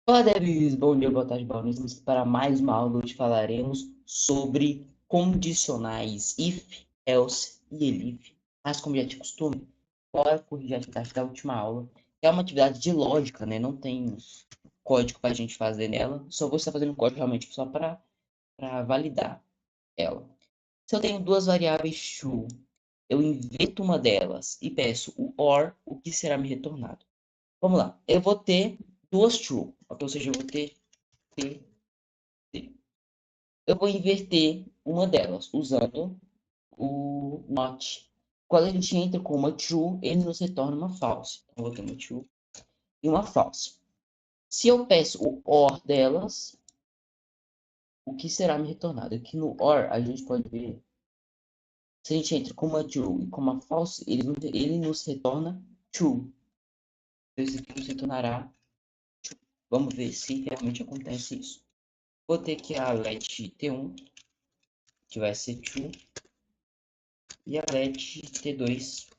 Olá, Debs. Bom dia, boa tarde, boa noite. Para mais uma aula, hoje falaremos sobre condicionais if, else e elif. Mas, como já de costume, bora corrigir a atividade da última aula. É uma atividade de lógica, né? Não tem código para a gente fazer nela. Só vou estar fazendo código realmente só para validar ela. Se eu tenho duas variáveis true, eu inverto uma delas e peço o OR, o que será me retornado? Vamos lá. Eu vou ter duas true, ok? Ou seja, eu vou ter T. Eu vou inverter uma delas usando o not. Quando a gente entra com uma true, ele nos retorna uma false. Então, eu vou ter uma true e uma false. Se eu peço o or delas, o que será me retornado? Aqui no or, a gente pode ver. Se a gente entra com uma true e com uma false, ele nos retorna true. Então, esse aqui nos retornará true. Vamos ver se realmente acontece isso. Vou ter que a let T1, que vai ser true, e a let T2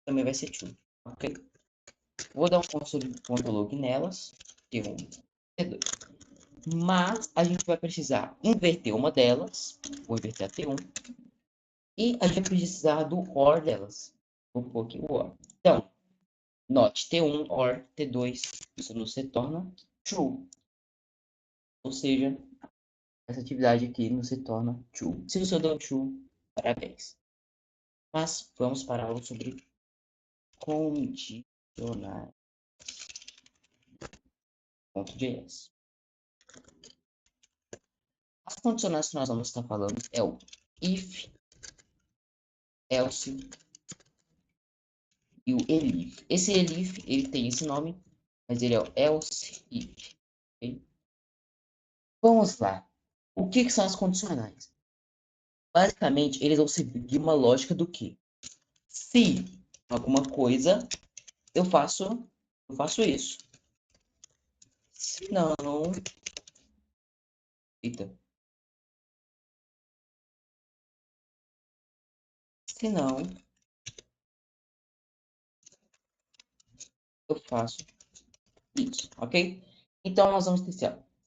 também vai ser true, ok? Vou dar um ponto sobre ponto log nelas, T1, T2. Mas a gente vai precisar inverter uma delas, vou inverter a T1, e a gente vai precisar do OR delas. Vou pôr aqui o OR. Então, not T1 OR T2, isso nos retorna true. Ou seja, essa atividade aqui nos retorna true. Se você deu true, parabéns. Mas vamos para a aula sobre condicionais.js. As condicionais que nós vamos estar falando é o if, else e o elif. Esse elif, ele tem esse nome, mas ele é o else if. Okay? Vamos lá. O que são as condicionais? Basicamente, eles vão seguir uma lógica do que? Se alguma coisa, eu faço isso. Se não, eita. Se não, eu faço isso, ok? Então, nós vamos ter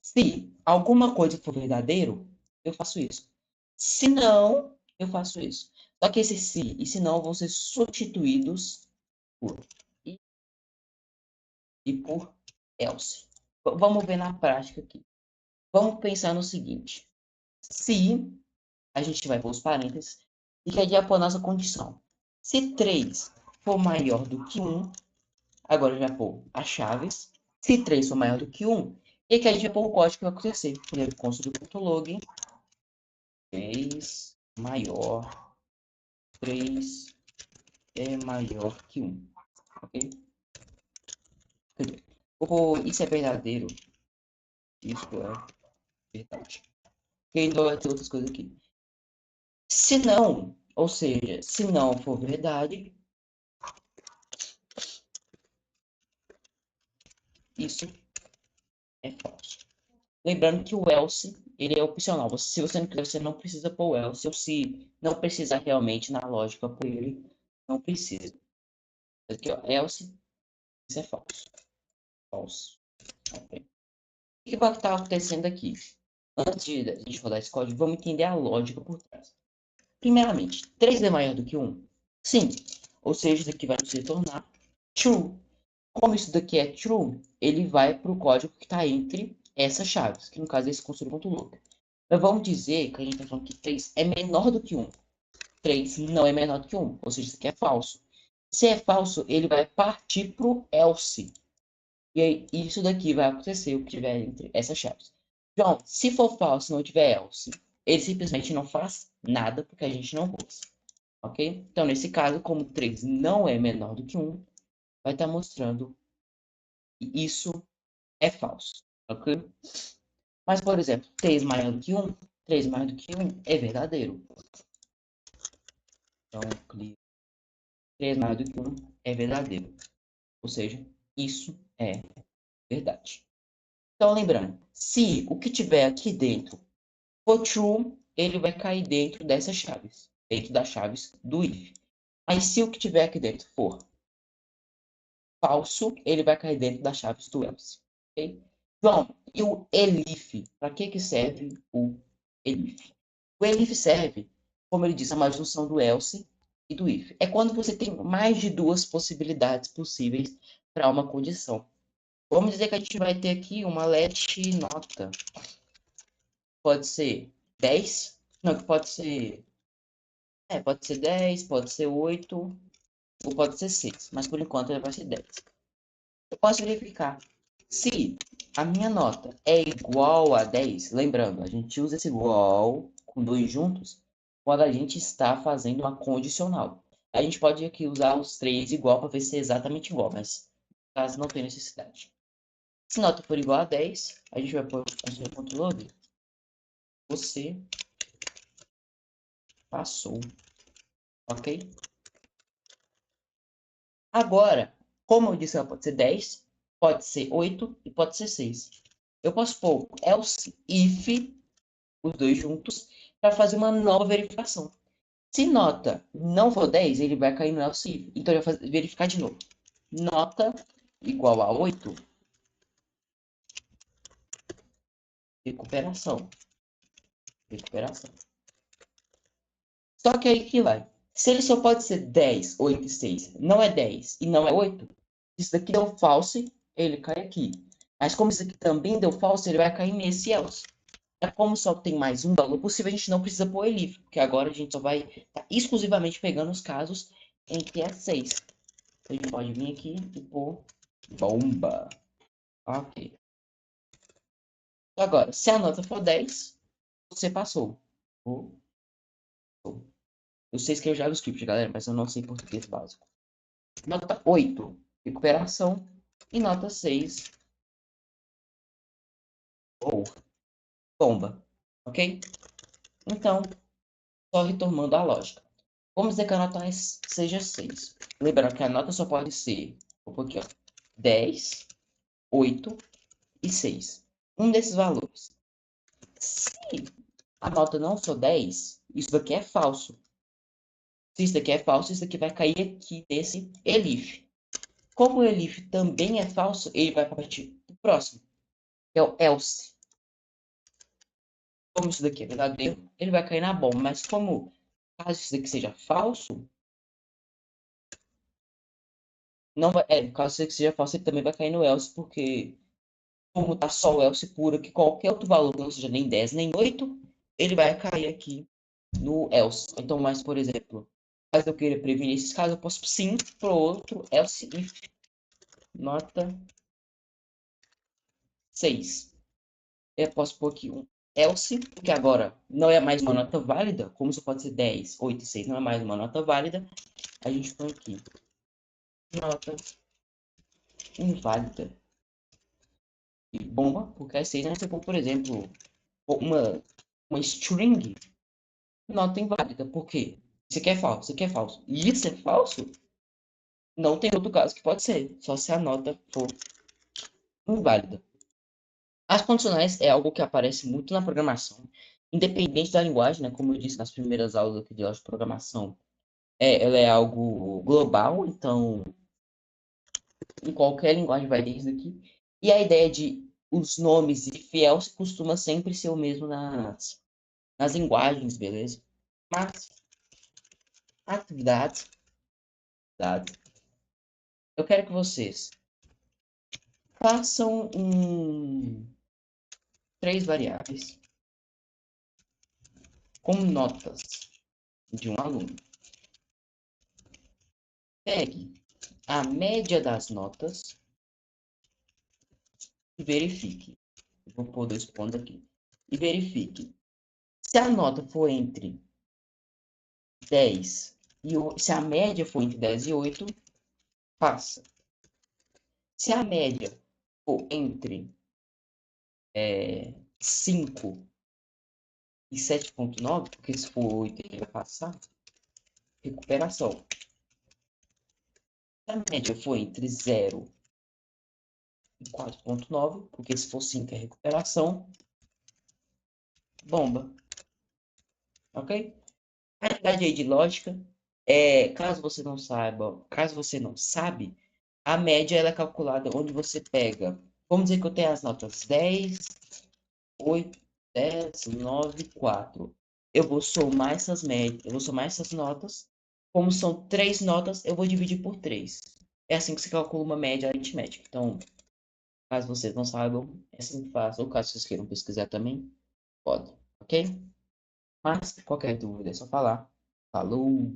se alguma coisa for verdadeiro, eu faço isso. Se não, eu faço isso. Só que esse se e se não vão ser substituídos por e por else. Vamos ver na prática aqui. Vamos pensar no seguinte. Se a gente vai pôr os parênteses e quer dizer a nossa condição. Se 3 for maior do que 1, agora já pôr as chaves. Se 3 for maior do que 1, e aqui a gente vai pôr o código que vai acontecer. Primeiro, consul.log, 3 maior, 3 é maior que 1. Ok? Isso é verdadeiro. Isso é verdade. Ok, então vai ter outras coisas aqui. Se não, ou seja, se não for verdade, isso é falso. Lembrando que o else, ele é opcional. Se você não quiser, você não precisa pôr o else. Ou se não precisar realmente na lógica por ele, não precisa. Aqui, ó, else, isso é falso. Falso. Okay. O que vai estar acontecendo aqui? Antes de a gente rodar esse código, vamos entender a lógica por trás. Primeiramente, 3 é maior do que 1? Sim. Ou seja, isso aqui vai nos retornar true. Como isso daqui é true, ele vai para o código que está entre essas chaves, que no caso é esse construtor.log. Mas vamos dizer que a gente está falando que 3 é menor do que 1. 3 não é menor do que 1, ou seja, isso aqui é falso. Se é falso, ele vai partir para o else. E aí, isso daqui vai acontecer, o que tiver entre essas chaves. João, se for falso e não tiver else, ele simplesmente não faz nada, porque a gente não pôs. Ok? Então, nesse caso, como 3 não é menor do que 1, vai estar mostrando que isso é falso. Ok? Mas, por exemplo, 3 maior do que 1, 3 maior do que 1 é verdadeiro. Então, 3 maior do que 1 é verdadeiro. Ou seja, isso é verdade. Então, lembrando, se o que tiver aqui dentro for true, ele vai cair dentro dessas chaves, dentro das chaves do if. Mas se o que tiver aqui dentro for falso, ele vai cair dentro das chaves do else. Okay? João, e o ELIF? Para que serve o ELIF? O ELIF serve, como ele diz, a uma junção do else e do if. É quando você tem mais de duas possibilidades possíveis para uma condição. Vamos dizer que a gente vai ter aqui uma let nota. Pode ser 10, não, pode ser, pode ser 10, pode ser 8, ou pode ser 6, mas por enquanto ele vai ser 10. Eu posso verificar se a minha nota é igual a 10, lembrando, a gente usa esse igual com dois juntos quando a gente está fazendo uma condicional. A gente pode aqui usar os três igual para ver se é exatamente igual, mas caso não tenha necessidade. Se nota for igual a 10, a gente vai pôr console.log. Você passou, ok? Agora, como eu disse, ela pode ser 10, pode ser 8 e pode ser 6. Eu posso pôr else, if, os dois juntos, para fazer uma nova verificação. Se nota não for 10, ele vai cair no else if. Então, eu vou verificar de novo. Nota igual a 8. Recuperação. Recuperação. Só que aí que vai. Se ele só pode ser 10, 8 e 6, não é 10 e não é 8, isso daqui deu false, ele cai aqui. Mas como isso aqui também deu false, ele vai cair nesse else. É como só tem mais um valor possível, a gente não precisa pôr elif, porque agora a gente só vai estar exclusivamente pegando os casos em que é 6. A gente pode vir aqui e pôr bomba. Ok. Agora, se a nota for 10, você passou. Eu sei escrever JavaScript, galera, mas eu não sei português básico. Nota 8, recuperação. E nota 6, ou bomba. Ok? Então, só retomando a lógica. Vamos dizer que a nota seja 6. Lembrando que a nota só pode ser, um pouquinho, 10, 8 e 6. Um desses valores. Se a nota não for 10, isso daqui é falso. Se isso daqui é falso, isso daqui vai cair aqui nesse elif. Como o elif também é falso, ele vai partir do próximo, que é o else. Como isso daqui é verdadeiro, ele vai cair na bomba. Mas como caso isso daqui seja falso, não vai, caso isso daqui seja falso, ele também vai cair no else, porque como tá só o else puro, que qualquer outro valor, que não seja nem 10 nem 8, ele vai cair aqui no else. Então, mas, por exemplo, caso eu queira prevenir esses casos, eu posso sim pro outro else if nota 6. Eu posso pôr aqui um else, que agora não é mais uma nota válida, como isso pode ser 10, 8 e 6, não é mais uma nota válida, a gente põe aqui nota inválida. E bomba, porque é 6, né? Você põe, por exemplo, uma string, nota inválida. Por quê? Isso aqui é falso, isso aqui é falso. E isso é falso? Não tem outro caso que pode ser, só se a nota for inválida. As condicionais é algo que aparece muito na programação, independente da linguagem, né? Como eu disse nas primeiras aulas aqui de programação, ela é algo global, então em qualquer linguagem vai ter isso aqui. E a ideia de os nomes de fiel costuma sempre ser o mesmo nas linguagens, beleza? Mas, atividades, eu quero que vocês façam três variáveis com notas de um aluno. Pegue a média das notas e verifique. Eu vou pôr 2 pontos aqui. E verifique. Se a nota for entre 10 e 8, se a média for entre 10 e 8, passa. Se a média for entre 5 e 7,9, porque se for 8 ele vai passar, recuperação. Se a média for entre 0 e 4,9, porque se for 5 é recuperação, bomba. Ok? A atividade aí de lógica caso você não saiba, caso você não sabe, a média ela é calculada onde você pega Vamos dizer que eu tenho as notas 10, 8, 10, 9, 4. Eu vou somar essas médias, eu vou somar essas notas. Como são 3 notas, eu vou dividir por 3. É assim que se calcula uma média aritmética. Então, caso vocês não saibam, é assim que faz. Ou caso vocês queiram pesquisar também, pode, ok? Mas, qualquer dúvida é só falar. Falou!